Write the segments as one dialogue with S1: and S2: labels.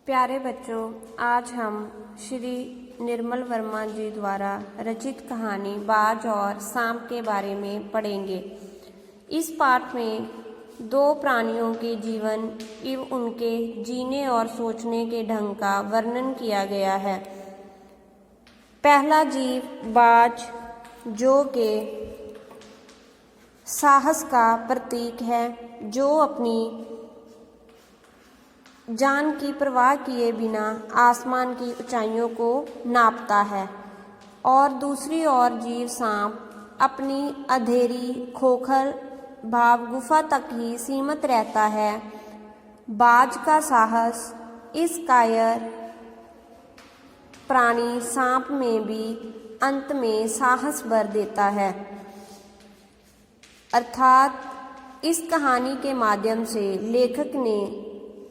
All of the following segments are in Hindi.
S1: प्यारे बच्चों, आज हम श्री निर्मल वर्मा जी द्वारा रचित कहानी बाज और सांप के बारे में पढ़ेंगे। इस पाठ में दो प्राणियों के जीवन एवं उनके जीने और सोचने के ढंग का वर्णन किया गया है। पहला जीव बाज, जो कि साहस का प्रतीक है, जो अपनी जान की परवाह किए बिना आसमान की ऊंचाइयों को नापता है। और दूसरी ओर जीव सांप अपनी अंधेरी खोखल भाव गुफा तक ही सीमित रहता है। बाज का साहस इस कायर प्राणी सांप में भी अंत में साहस भर देता है। अर्थात इस कहानी के माध्यम से लेखक ने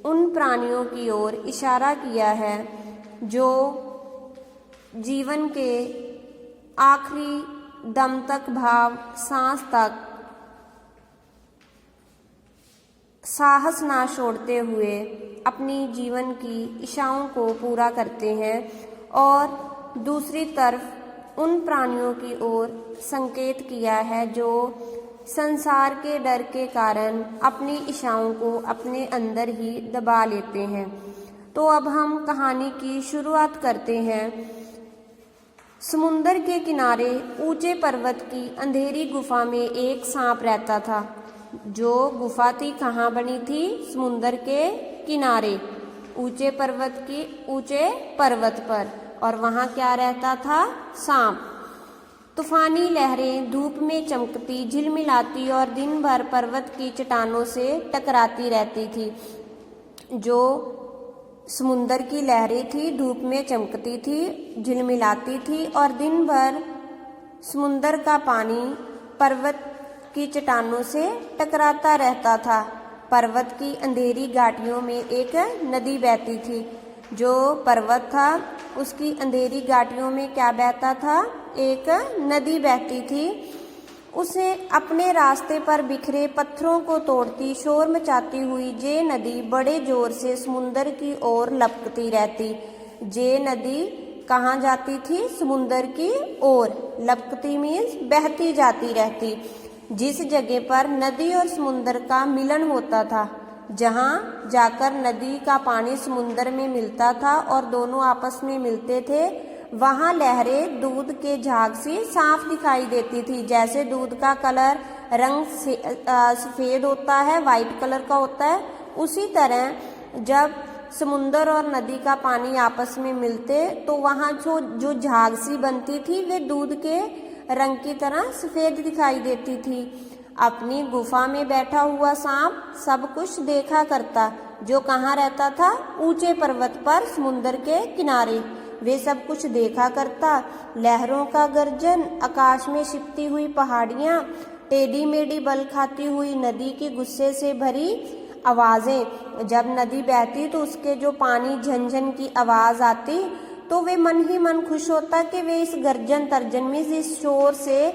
S1: उन प्राणियों की ओर इशारा किया है जो जीवन के आखिरी दम तक भाव सांस तक साहस ना छोड़ते हुए अपनी जीवन की इच्छाओं को पूरा करते हैं, और दूसरी तरफ उन प्राणियों की ओर संकेत किया है जो संसार के डर के कारण अपनी इच्छाओं को अपने अंदर ही दबा लेते हैं। तो अब हम कहानी की शुरुआत करते हैं। समुंदर के किनारे ऊंचे पर्वत की अंधेरी गुफा में एक सांप रहता था। जो गुफा थी कहाँ बनी थी? समुंदर के किनारे ऊंचे पर्वत पर। और वहाँ क्या रहता था? सांप। तूफानी लहरें धूप में चमकती झिलमिलाती और दिन भर पर्वत की चट्टानों से टकराती रहती थी। जो समुंदर की लहरें थी, धूप में चमकती थी, झिलमिलाती थी, और दिन भर समुंदर का पानी पर्वत की चट्टानों से टकराता रहता था। पर्वत की अंधेरी घाटियों में एक नदी बहती थी। जो पर्वत था उसकी अंधेरी घाटियों में क्या बहता था? एक नदी बहती थी। उसे अपने रास्ते पर बिखरे पत्थरों को तोड़ती, शोर मचाती हुई ये नदी बड़े जोर से समुंदर की ओर लपकती रहती। ये नदी कहाँ जाती थी? समुंदर की ओर। लपकती मीन्स बहती जाती रहती। जिस जगह पर नदी और समुंदर का मिलन होता था, जहाँ जाकर नदी का पानी समुंदर में मिलता था और दोनों आपस में मिलते थे, वहाँ लहरें दूध के झाग सी साफ दिखाई देती थी। जैसे दूध का कलर रंग सफ़ेद होता है, वाइट कलर का होता है, उसी तरह जब समुंदर और नदी का पानी आपस में मिलते तो वहाँ जो झाग सी बनती थी वे दूध के रंग की तरह सफ़ेद दिखाई देती थी। अपनी गुफा में बैठा हुआ सांप सब कुछ देखा करता, जो कहाँ रहता था? ऊंचे पर्वत पर समुंदर के किनारे। वे सब कुछ देखा करता। लहरों का गर्जन, आकाश में छिपती हुई पहाड़ियाँ, टेढ़ी मेढ़ी बल खाती हुई नदी की गुस्से से भरी आवाज़ें। जब नदी बहती तो उसके जो पानी झनझन की आवाज़ आती तो वे मन ही मन खुश होता कि वे इस गर्जन तर्जन में, इस शोर से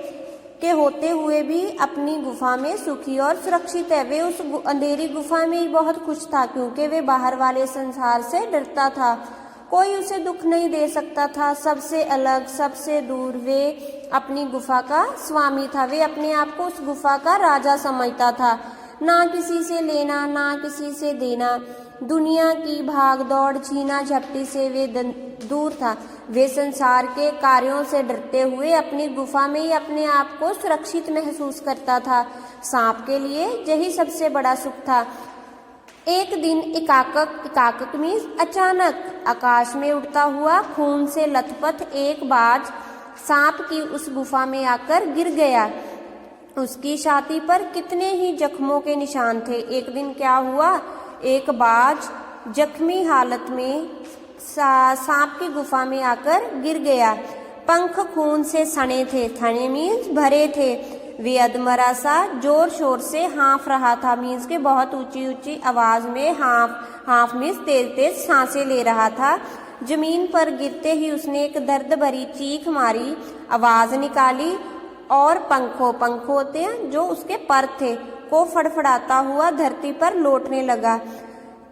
S1: के होते हुए भी अपनी गुफा में सुखी और सुरक्षित है। वे उस अंधेरी गुफा में ही बहुत खुश था, क्योंकि वे बाहर वाले संसार से डरता था। कोई उसे दुख नहीं दे सकता था। सबसे अलग, सबसे दूर वे अपनी गुफा का स्वामी था। वे अपने आप को उस गुफा का राजा समझता था। ना किसी से लेना, ना किसी से देना। दुनिया की भाग दौड़ छीना झपटी से वे दूर था। वे संसार के कार्यों से डरते हुए अपनी गुफा में ही अपने आप को सुरक्षित महसूस करता था। सांप के लिए यही सबसे बड़ा सुख था। एक दिन एकाकक मीन्स अचानक आकाश में उड़ता हुआ खून से लथपथ एक बाज सांप की उस गुफा में आकर गिर गया। उसकी छाती पर कितने ही जख्मों के निशान थे। एक दिन क्या हुआ? एक बाज जख्मी हालत में सांप की गुफा में आकर गिर गया। पंख खून से सने थे, थने मीन्स भरे थे। वे अधमरा सा जोर शोर से हाँफ रहा था, मीन्स के बहुत ऊंची ऊंची आवाज में हाँफ मीन्स तेज तेज सांसें ले रहा था। जमीन पर गिरते ही उसने एक दर्द भरी चीख मारी, आवाज निकाली और पंख होते हैं जो उसके पर थे, को फड़फड़ाता हुआ धरती पर लौटने लगा।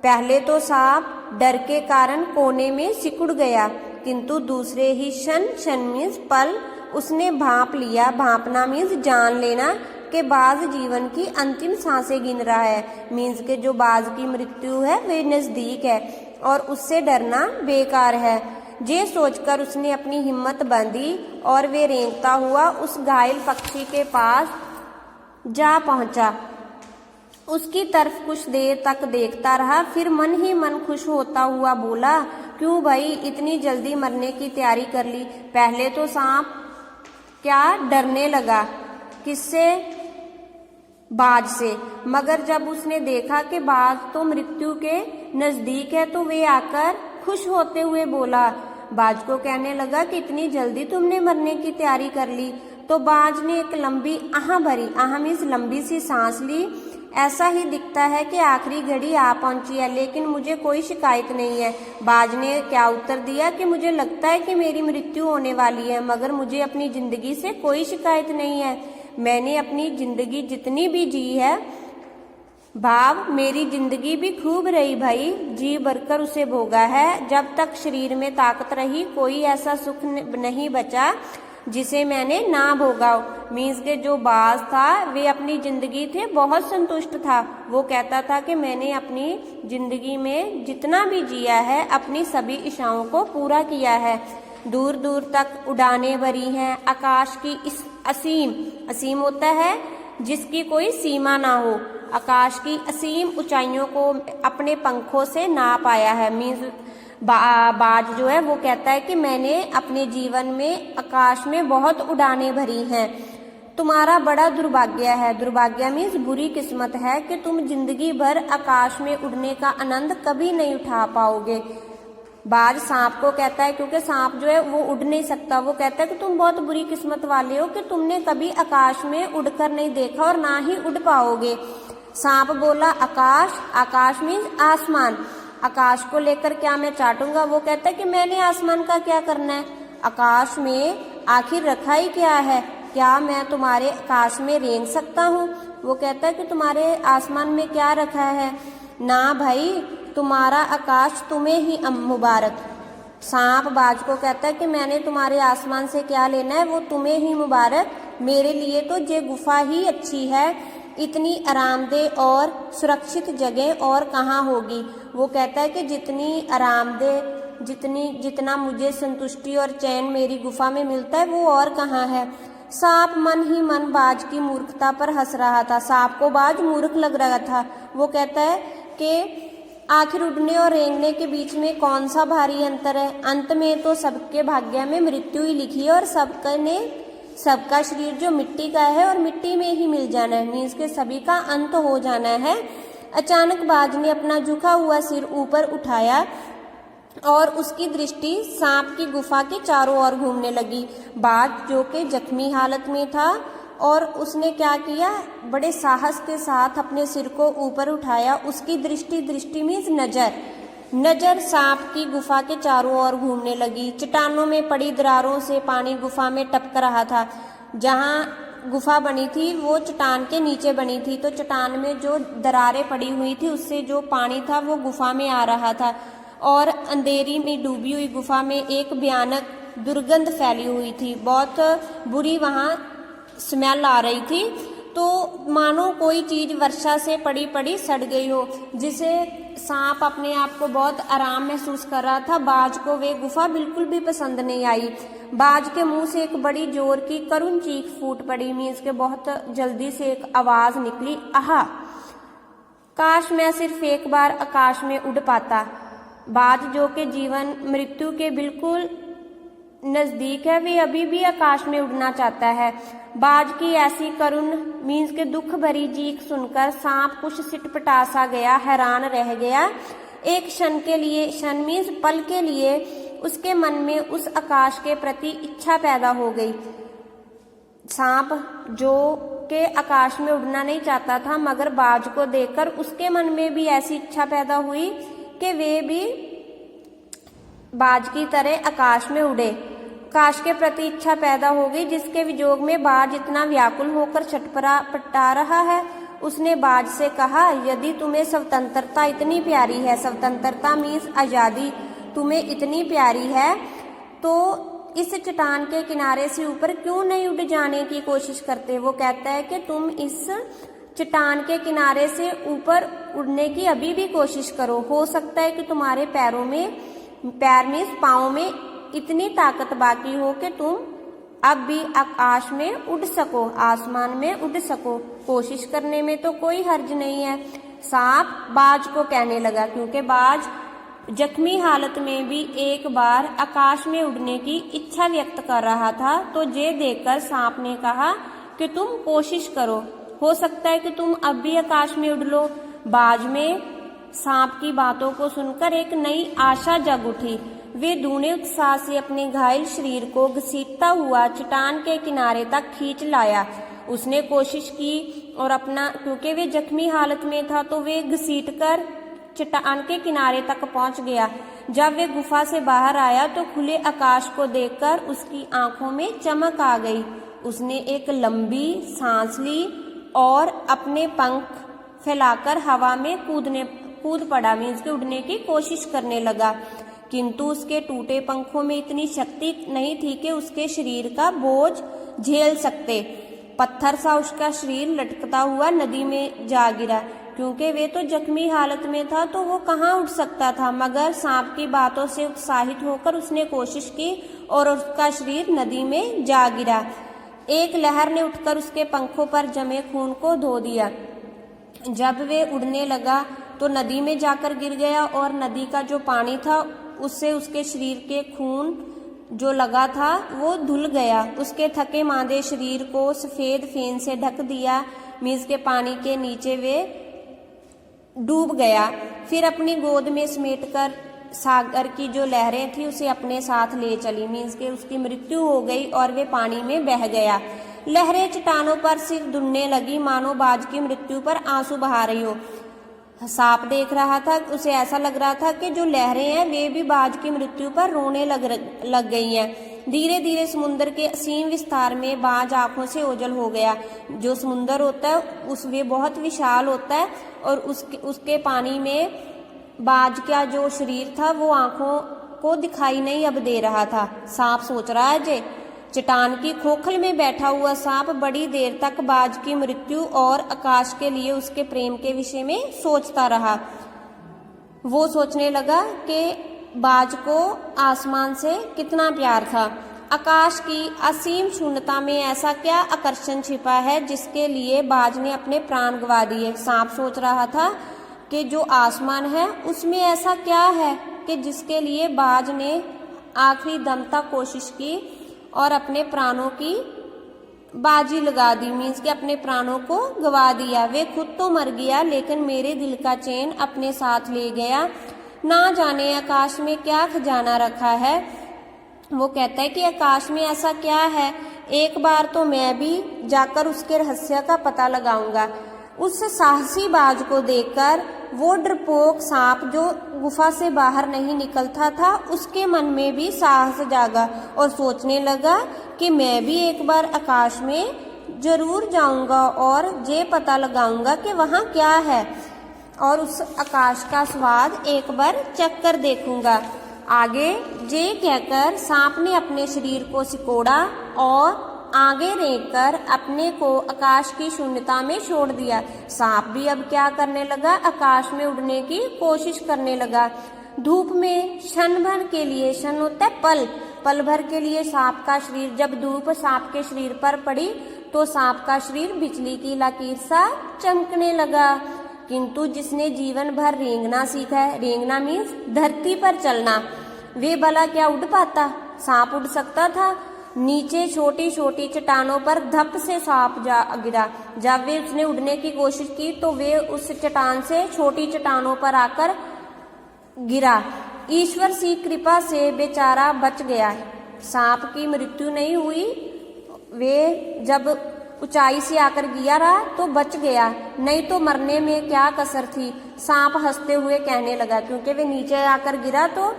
S1: पहले तो सांप डर के कारण कोने में सिकुड़ गया, किंतु दूसरे ही क्षण मीन्स पल उसने भांप लिया। भांपना मीन्स जान लेना कि बाज जीवन की अंतिम सांसें गिन रहा है, मीन्स के जो बाज की मृत्यु है वे नजदीक है और उससे डरना बेकार है। ये सोचकर उसने अपनी हिम्मत बांधी और वे रेंगता हुआ उस घायल पक्षी के पास जा पहुंचा। उसकी तरफ कुछ देर तक देखता रहा, फिर मन ही मन खुश होता हुआ बोला, क्यों भाई इतनी जल्दी मरने की तैयारी कर ली। पहले तो सांप क्या डरने लगा, किससे? बाज से, मगर जब उसने देखा कि बाज तो मृत्यु के नजदीक है तो वे आकर खुश होते हुए बोला। बाज को कहने लगा कि इतनी जल्दी तुमने मरने की तैयारी कर ली। तो बाज ने एक लंबी आह भरी, आह मीन्स लंबी सी सांस ली। ऐसा ही दिखता है कि आखिरी घड़ी आ पहुंची है, लेकिन मुझे कोई शिकायत नहीं है। बाज ने क्या उत्तर दिया कि मुझे लगता है कि मेरी मृत्यु होने वाली है, मगर मुझे अपनी जिंदगी से कोई शिकायत नहीं है। मैंने अपनी जिंदगी जितनी भी जी है, भाव मेरी जिंदगी भी खूब रही भाई, जी भरकर उसे भोगा है। जब तक शरीर में ताकत रही कोई ऐसा सुख नहीं बचा जिसे मैंने ना भोगा। मीन्स के जो बाज था वे अपनी जिंदगी थे बहुत संतुष्ट था। वो कहता था कि मैंने अपनी जिंदगी में जितना भी जिया है अपनी सभी इच्छाओं को पूरा किया है। दूर दूर तक उड़ानें भरी हैं, आकाश की इस असीम, असीम होता है जिसकी कोई सीमा ना हो, आकाश की असीम ऊंचाइयों को अपने पंखों से नाप आया है। मीन्स बाज जो है वो कहता है कि मैंने अपने जीवन में आकाश में बहुत उड़ानें भरी हैं। तुम्हारा बड़ा दुर्भाग्य है, दुर्भाग्य मीन्स बुरी किस्मत है कि तुम जिंदगी भर आकाश में उड़ने का आनंद कभी नहीं उठा पाओगे। बाज सांप को कहता है, क्योंकि सांप जो है वो उड़ नहीं सकता, वो कहता है कि तुम बहुत बुरी किस्मत वाले हो कि तुमने कभी आकाश में उड़कर नहीं देखा और ना ही उड़ पाओगे। सांप बोला, आकाश, आकाश मीन्स आसमान, आकाश को लेकर क्या मैं चाटूंगा? वो कहता है कि मैंने आसमान का क्या करना है, आकाश में आखिर रखा ही क्या है, क्या मैं तुम्हारे आकाश में रेंग सकता हूँ? वो कहता है कि तुम्हारे आसमान में क्या रखा है, ना भाई तुम्हारा आकाश तुम्हें ही मुबारक। सांप बाज को कहता है कि मैंने तुम्हारे आसमान से क्या लेना है, वो तुम्हें ही मुबारक, मेरे लिए तो ये गुफा ही अच्छी है, इतनी आरामदेह और सुरक्षित जगह और कहाँ होगी। वो कहता है कि जितनी आरामदेह, जितना मुझे संतुष्टि और चैन मेरी गुफा में मिलता है वो और कहाँ है। सांप मन ही मन बाज की मूर्खता पर हंस रहा था। सांप को बाज मूर्ख लग रहा था। वो कहता है कि आखिर उड़ने और रेंगने के बीच में कौन सा भारी अंतर है, अंत में तो सबके भाग्य में मृत्यु ही लिखी है और सबका शरीर जो मिट्टी का है और मिट्टी में ही मिल जाना है, मीन्स के सभी का अंत हो जाना है। अचानक बाज ने अपना झुका हुआ सिर ऊपर उठाया और उसकी दृष्टि सांप की गुफा के चारों ओर घूमने लगी। बाज जो कि जख्मी हालत में था और उसने क्या किया, बड़े साहस के साथ अपने सिर को ऊपर उठाया। उसकी दृष्टि मीन्स नजर सांप की गुफा के चारों ओर घूमने लगी। चट्टानों में पड़ी दरारों से पानी गुफा में टपक रहा था। जहाँ गुफा बनी थी वो चट्टान के नीचे बनी थी, तो चट्टान में जो दरारें पड़ी हुई थी उससे जो पानी था वो गुफा में आ रहा था और अंधेरी में डूबी हुई गुफा में एक भयानक दुर्गंध फैली हुई थी। बहुत बुरी वहाँ स्मेल आ रही थी, तो मानो कोई चीज वर्षा से पड़ी पड़ी सड़ गई हो, जिसे सांप अपने आप को बहुत आराम महसूस कर रहा था। बाज को वे गुफा बिल्कुल भी पसंद नहीं आई। बाज के मुंह से एक बड़ी जोर की करुण चीख फूट पड़ी, मीन्स के बहुत जल्दी से एक आवाज निकली, आहा, काश मैं सिर्फ एक बार आकाश में उड़ पाता। बाज जो कि जीवन मृत्यु के बिल्कुल नजदीक है, वे अभी भी आकाश में उड़ना चाहता है। बाज की ऐसी करुण मीन्स के दुख भरी चीख सुनकर सांप कुछ सिटपटा सा गया, हैरान रह गया। एक क्षण मीन्स पल के लिए उसके मन में उस आकाश के प्रति इच्छा पैदा हो गई। सांप जो के आकाश में उड़ना नहीं चाहता था, मगर बाज को देखकर उसके मन में भी ऐसी इच्छा पैदा हुई कि वे भी बाज की तरह आकाश में उड़े। आकाश के प्रति इच्छा पैदा हो गई, जिसके वियोग में बाज इतना व्याकुल होकर छटपटा रहा है। उसने बाज से कहा, यदि तुम्हें स्वतंत्रता इतनी प्यारी है, स्वतंत्रता मीन्स आज़ादी तुम्हें इतनी प्यारी है, तो इस चट्टान के किनारे से ऊपर क्यों नहीं उड़ जाने की कोशिश करते। वो कहता है कि तुम इस चट्टान के किनारे से ऊपर उड़ने की अभी भी कोशिश करो, हो सकता है कि तुम्हारे पैरों में, पैर में, पाँव में इतनी ताकत बाकी हो कि तुम अब भी आकाश में उड़ सको, आसमान में उड़ सको, कोशिश करने में तो कोई हर्ज नहीं है। सांप बाज को कहने लगा, क्योंकि बाज जख्मी हालत में भी एक बार आकाश में उड़ने की इच्छा व्यक्त कर रहा था। तो ये देखकर सांप ने कहा कि तुम कोशिश करो, हो सकता है कि तुम अब भी आकाश में उड़ लो। बाज में सांप की बातों को सुनकर एक नई आशा जग उठी। वे दूने उत्साह से अपने घायल शरीर को घसीटता हुआ चट्टान के किनारे तक खींच लाया। उसने कोशिश की और अपना, क्योंकि वे जख्मी हालत में था, तो वे घसीटकर चट्टान के किनारे तक पहुंच गया। जब वे गुफा से बाहर आया तो खुले आकाश को देखकर उसकी आंखों में चमक आ गई। उसने एक लंबी सांस ली और अपने पंख फैलाकर हवा में कूद पड़ा, मीन्स के उड़ने की कोशिश करने लगा। किंतु उसके टूटे पंखों में इतनी शक्ति नहीं थी कि उसके शरीर का बोझ झेल सकते। पत्थर सा उसका शरीर लटकता हुआ नदी में जा गिरा। क्योंकि वे तो जख्मी हालत में था, तो वो कहाँ उठ सकता था। मगर सांप की बातों से उत्साहित होकर उसने कोशिश की और उसका शरीर नदी में जा गिरा। एक लहर ने उठकर उसके पंखों पर जमे खून को धो दिया। जब वे उड़ने लगा तो नदी में जाकर गिर गया और नदी का जो पानी था उससे उसके शरीर के खून जो लगा था वो धुल गया। उसके थके मांदे शरीर को सफेद फेन से ढक दिया, मीन्स के पानी के नीचे वे डूब गया। फिर अपनी गोद में समेटकर सागर की जो लहरें थी उसे अपने साथ ले चली, मीन्स के उसकी मृत्यु हो गई और वे पानी में बह गया। लहरें चट्टानों पर सिर दुनने लगी, मानो बाज की मृत्यु पर आंसू बहा रही हो। सांप देख रहा था, उसे ऐसा लग रहा था कि जो लहरें हैं वे भी बाज की मृत्यु पर रोने लग गई हैं। धीरे धीरे समुद्र के असीम विस्तार में बाज आंखों से ओझल हो गया। जो समुद्र होता है वे बहुत विशाल होता है और उसके पानी में बाज का जो शरीर था वो आंखों को दिखाई नहीं अब दे रहा था। सांप सोच रहा है जे चट्टान की खोखल में बैठा हुआ सांप बड़ी देर तक बाज की मृत्यु और आकाश के लिए उसके प्रेम के विषय में सोचता रहा। वो सोचने लगा कि बाज को आसमान से कितना प्यार था। आकाश की असीम शून्यता में ऐसा क्या आकर्षण छिपा है जिसके लिए बाज ने अपने प्राण गंवा दिए। सांप सोच रहा था कि जो आसमान है उसमें ऐसा क्या है कि जिसके लिए बाज ने आखिरी दम तक कोशिश की और अपने प्राणों की बाजी लगा दी, मीन्स कि अपने प्राणों को गवा दिया। वे खुद तो मर गया लेकिन मेरे दिल का चैन अपने साथ ले गया। ना जाने आकाश में क्या खजाना रखा है। वो कहता है कि आकाश में ऐसा क्या है, एक बार तो मैं भी जाकर उसके रहस्य का पता लगाऊंगा। उस साहसी बाज को देखकर वो डरपोक सांप जो गुफा से बाहर नहीं निकलता था, उसके मन में भी साहस जागा और सोचने लगा कि मैं भी एक बार आकाश में जरूर जाऊंगा और ये पता लगाऊंगा कि वहाँ क्या है और उस आकाश का स्वाद एक बार चख कर देखूंगा। आगे ये कहकर सांप ने अपने शरीर को सिकोड़ा और आगे रेंगकर अपने को आकाश की शून्यता में छोड़ दिया। सांप भी अब क्या करने लगा, आकाश में उड़ने की कोशिश करने लगा। धूप में क्षण भर के लिए, क्षण होता है पल भर के लिए सांप का शरीर, जब धूप सांप के शरीर पर पड़ी तो सांप का शरीर बिजली की लकीर सा चमकने लगा। किंतु जिसने जीवन भर रेंगना सीखा है, रेंगना मीन्स धरती पर चलना, वे भला क्या उड़ पाता। सांप उड़ सकता था। नीचे छोटी छोटी चट्टानों पर धप से सांप जा गिरा। जब वे उसने उड़ने की कोशिश की तो वे उस चट्टान से छोटी चट्टानों पर आकर गिरा। ईश्वर की कृपा से बेचारा बच गया। सांप की मृत्यु नहीं हुई, वे जब ऊंचाई से आकर गिरा तो बच गया, नहीं तो मरने में क्या कसर थी। सांप हंसते हुए कहने लगा, क्योंकि वे नीचे आकर गिरा तो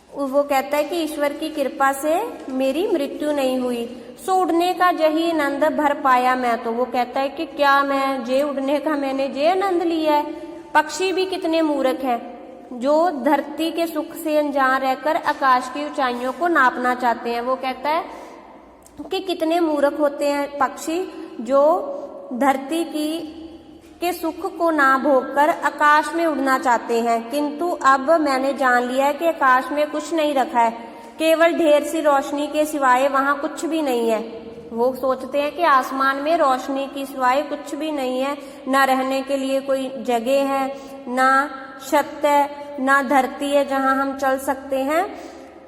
S1: वो कहता है कि ईश्वर की कृपा से मेरी मृत्यु नहीं हुई, सो उड़ने का जही आनंद भर पाया मैं तो। वो कहता है कि क्या मैं जे उड़ने का मैंने जे आनंद लिया है। पक्षी भी कितने मूर्ख हैं जो धरती के सुख से अनजान रहकर आकाश की ऊंचाइयों को नापना चाहते हैं। वो कहता है कि कितने मूर्ख होते हैं पक्षी जो धरती के सुख को ना भोगकर आकाश में उड़ना चाहते हैं। किंतु अब मैंने जान लिया है कि आकाश में कुछ नहीं रखा है, केवल ढेर सी रोशनी के सिवाय वहां कुछ भी नहीं है। वो सोचते हैं कि आसमान में रोशनी की सिवाय कुछ भी नहीं है, ना रहने के लिए कोई जगह है, ना छत है, ना धरती है जहां हम चल सकते हैं।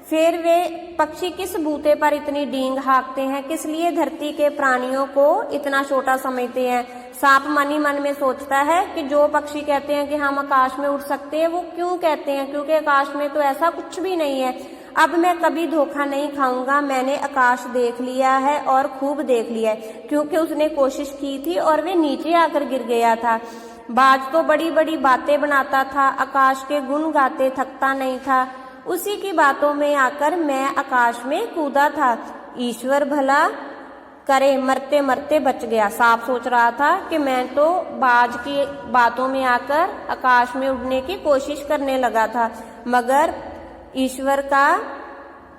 S1: फिर वे पक्षी किस बूते पर इतनी डींग हाँकते हैं, किस लिए धरती के प्राणियों को इतना छोटा समझते हैं। सांप मन ही मन में सोचता है कि जो पक्षी कहते हैं कि हम आकाश में उड़ सकते हैं, वो क्यों कहते हैं, क्योंकि आकाश में तो ऐसा कुछ भी नहीं है। अब मैं कभी धोखा नहीं खाऊंगा, मैंने आकाश देख लिया है और खूब देख लिया है, क्योंकि उसने कोशिश की थी और वे नीचे आकर गिर गया था। बाज तो बड़ी बड़ी बातें बनाता था, आकाश के गुण गाते थकता नहीं था, उसी की बातों में आकर मैं आकाश में कूदा था। ईश्वर भला करे मरते मरते बच गया। सांप सोच रहा था कि मैं तो बाज की बातों में आकर आकाश में उड़ने की कोशिश करने लगा था, मगर ईश्वर का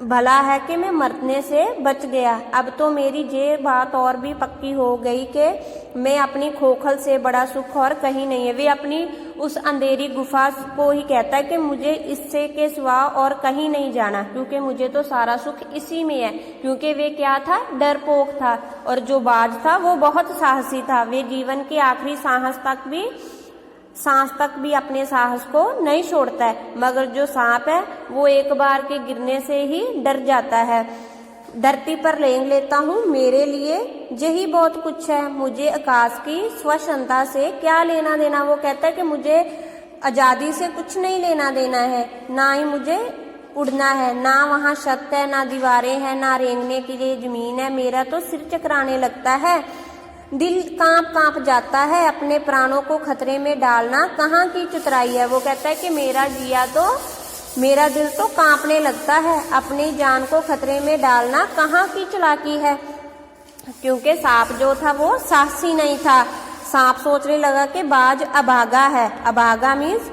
S1: भला है कि मैं मरने से बच गया। अब तो मेरी ये बात और भी पक्की हो गई कि मैं अपनी खोखल से बड़ा सुख और कहीं नहीं है। वे अपनी उस अंधेरी गुफा को ही कहता है कि मुझे इससे के सिवा और कहीं नहीं जाना, क्योंकि मुझे तो सारा सुख इसी में है। क्योंकि वे क्या था, डरपोक था, और जो बाज था वो बहुत साहसी था। वे जीवन के आखिरी सांस तक भी अपने साहस को नहीं छोड़ता है, मगर जो सांप है वो एक बार के गिरने से ही डर जाता है। धरती पर रेंग लेता हूँ, मेरे लिए यही बहुत कुछ है, मुझे आकाश की स्वच्छंदता से क्या लेना देना। वो कहता है कि मुझे आजादी से कुछ नहीं लेना देना है, ना ही मुझे उड़ना है, ना वहाँ छत है, ना दीवारें हैं, ना रेंगने के लिए जमीन है। मेरा तो सिर चकराने लगता है, दिल कांप जाता है, अपने प्राणों को खतरे में डालना कहाँ की चतुराई है। वो कहता है कि मेरा दिल तो कांपने लगता है, अपनी जान को खतरे में डालना कहाँ की चालाकी है। क्योंकि सांप जो था वो साहसी नहीं था। सांप सोचने लगा कि बाज अभागा है। अभागा मीन्स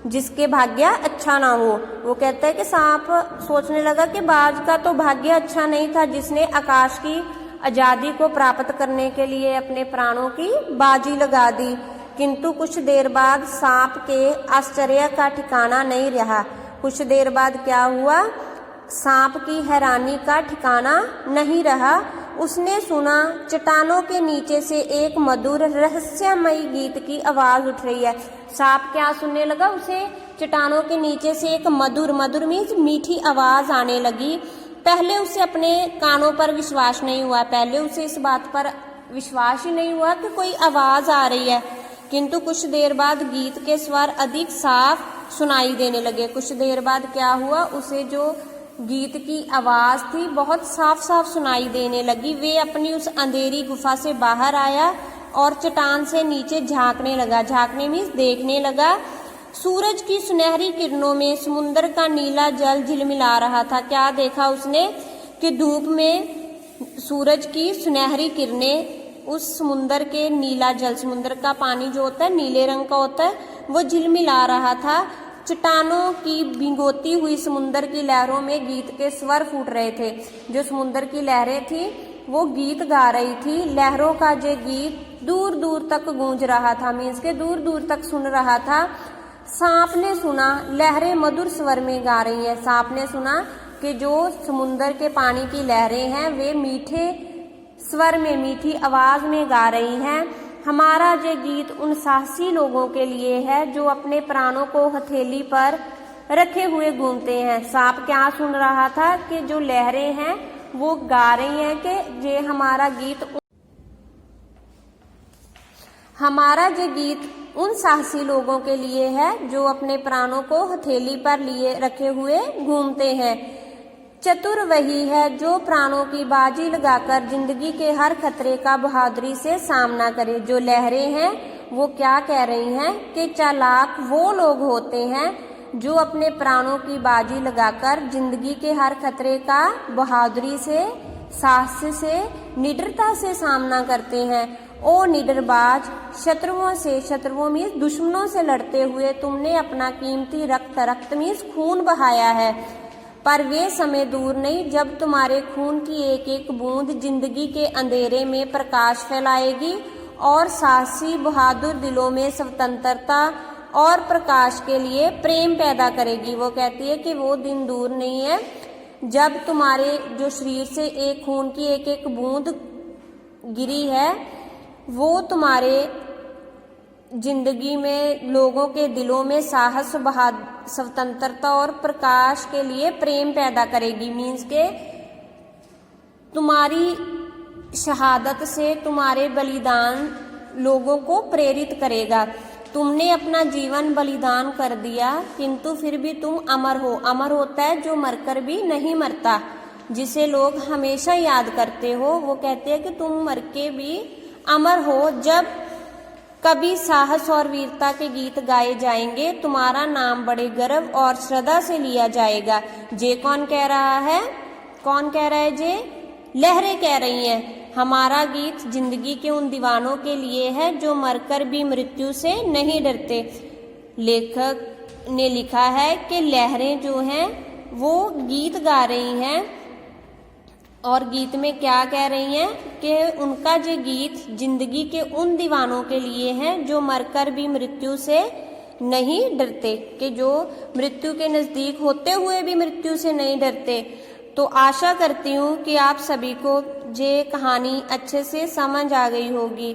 S1: जिसके भाग्य अच्छा ना हो। वो कहता है कि सांप सोचने लगा कि बाज का तो भाग्य अच्छा नहीं था, जिसने आकाश की आजादी को प्राप्त करने के लिए अपने प्राणों की बाजी लगा दी। किंतु कुछ देर बाद सांप के आश्चर्य का ठिकाना नहीं रहा। कुछ देर बाद क्या हुआ, सांप की हैरानी का ठिकाना नहीं रहा। उसने सुना चट्टानों के नीचे से एक मधुर रहस्यमयी गीत की आवाज उठ रही है। सांप क्या सुनने लगा, उसे चट्टानों के नीचे से एक मधुर मीन्स मीठी आवाज आने लगी। पहले उसे अपने कानों पर विश्वास नहीं हुआ, पहले उसे इस बात पर विश्वास ही नहीं हुआ कि कोई आवाज आ रही है। किंतु कुछ देर बाद गीत के स्वर अधिक साफ सुनाई देने लगे। कुछ देर बाद क्या हुआ, उसे जो गीत की आवाज थी बहुत साफ सुनाई देने लगी। वे अपनी उस अंधेरी गुफा से बाहर आया और चट्टान से नीचे झांकने लगा। झांकने मीन्स देखने लगा। सूरज की सुनहरी किरणों में समुद्र का नीला जल झिलमिला रहा था। क्या देखा उसने कि धूप में सूरज की सुनहरी किरणें उस समुद्र के नीला जल, समुद्र का पानी जो होता है नीले रंग का होता है, वो झिलमिला रहा था। चट्टानों की भिगोती हुई समुद्र की लहरों में गीत के स्वर फूट रहे थे। जो समुद्र की लहरें थी वो गीत गा रही थी। लहरों का जो गीत दूर दूर तक गूंज रहा था, मीन्स के दूर दूर तक सुन रहा था। सांप ने सुना लहरें मधुर स्वर में गा रही हैं। सांप ने सुना कि जो समुद्र के पानी की लहरें हैं वे मीठे स्वर में, मीठी आवाज में गा रही हैं। हमारा ये गीत उन साहसी लोगों के लिए है जो अपने प्राणों को हथेली पर रखे हुए घूमते हैं। सांप क्या सुन रहा था कि जो लहरें हैं वो गा रही हैं कि ये हमारा ये गीत उन साहसी लोगों के लिए है जो अपने प्राणों को हथेली पर लिए रखे हुए घूमते हैं। चतुर वही है जो प्राणों की बाजी लगाकर जिंदगी के हर खतरे का बहादुरी से सामना करे। जो लहरें हैं वो क्या कह रही हैं कि चालाक वो लोग होते हैं जो अपने प्राणों की बाजी लगाकर जिंदगी के हर खतरे का बहादुरी से, साहस से, निडरता से सामना करते हैं। ओ निडरबाज, शत्रुओं मीन्स दुश्मनों से लड़ते हुए तुमने अपना कीमती रक्त मीन्स खून बहाया है। पर वे समय दूर नहीं जब तुम्हारे खून की एक एक बूंद जिंदगी के अंधेरे में प्रकाश फैलाएगी और साहसी बहादुर दिलों में स्वतंत्रता और प्रकाश के लिए प्रेम पैदा करेगी। वो कहती है कि वो दिन दूर नहीं है जब तुम्हारे जो शरीर से एक खून की एक एक बूंद गिरी है वो तुम्हारे जिंदगी में लोगों के दिलों में साहस, स्वतंत्रता और प्रकाश के लिए प्रेम पैदा करेगी। मीन्स के तुम्हारी शहादत से तुम्हारे बलिदान लोगों को प्रेरित करेगा। तुमने अपना जीवन बलिदान कर दिया किंतु फिर भी तुम अमर हो। अमर होता है जो मरकर भी नहीं मरता, जिसे लोग हमेशा याद करते हो। वो कहते हैं कि तुम मर के भी अमर हो। जब कभी साहस और वीरता के गीत गाए जाएंगे तुम्हारा नाम बड़े गर्व और श्रद्धा से लिया जाएगा। जे कौन कह रहा है? कौन कह रहा है? जे लहरें कह रही हैं, हमारा गीत जिंदगी के उन दीवानों के लिए है जो मरकर भी मृत्यु से नहीं डरते। लेखक ने लिखा है कि लहरें जो हैं वो गीत गा रही हैं और गीत में क्या कह रही हैं कि उनका जो गीत जिंदगी के उन दीवानों के लिए है जो मरकर भी मृत्यु से नहीं डरते, कि जो मृत्यु के नज़दीक होते हुए भी मृत्यु से नहीं डरते। तो आशा करती हूँ कि आप सभी को ये कहानी अच्छे से समझ आ गई होगी।